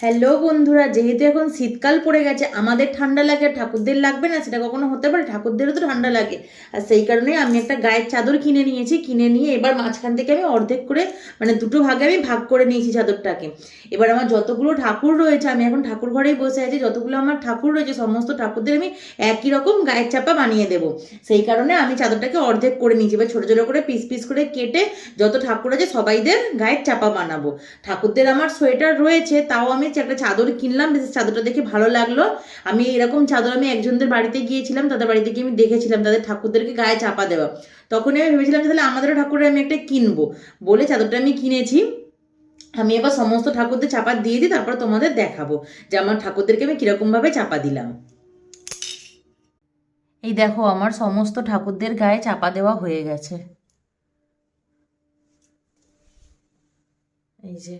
Hello বন্ধুরা, যেহেতু এখন শীতকাল পড়ে গেছে, আমাদের ঠান্ডা লাগে আর ঠাকুরদের লাগবে না, সেটা কখনো হতে পারে? ঠাকুরদেরও তো ঠান্ডা লাগে। আর সেই কারণে আমি একটা গায়ের চাদর কিনে নিয়েছি। কিনে নিয়ে এবার মাঝখান থেকে আমি অর্ধেক করে, মানে দুটো ভাগে আমি ভাগ করে নিয়েছি চাদরটাকে। এবার আমার যতগুলো ঠাকুর রয়েছে, আমি এখন ঠাকুর ঘরেই বসে আছি, যতগুলো আমার ঠাকুর রয়েছে সমস্ত ঠাকুরদের আমি একই রকম গায়ের চাপা বানিয়ে দেবো। সেই কারণে আমি চাদরটাকে অর্ধেক করে নিয়েছি। এবার ছোটো ছোটো করে পিস পিস করে কেটে যত ঠাকুর আছে সবাইদের গায়ের চাপা বানাবো। ঠাকুরদের আমার সোয়েটার রয়েছে, তাও আমি একটা চাদর কিনলাম, বেশ চাদরটা দেখে ভালো লাগলো। আমি এরকম চাদর আমি একজনদের বাড়িতে গিয়েছিলাম, তাদের বাড়িতে গিয়ে আমি দেখেছিলাম তাদের ঠাকুরদেরকে গায়ে চাপা দেওয়া। তখনই আমি ভেবেছিলাম যে তাহলে আমাদেরও ঠাকুরের আমি একটা কিনবো, বলে চাদরটা আমি কিনেছি। আমি এবার সমস্ত ঠাকুরদের চাপা দিয়ে দিই, তারপর তোমাদের দেখাবো যে আমার ঠাকুরদেরকে আমি কিরকমভাবে চাপা দিলাম। এই দেখো, আমার সমস্ত ঠাকুরদের গায়ে চাপা দেওয়া হয়ে গেছে। এই যে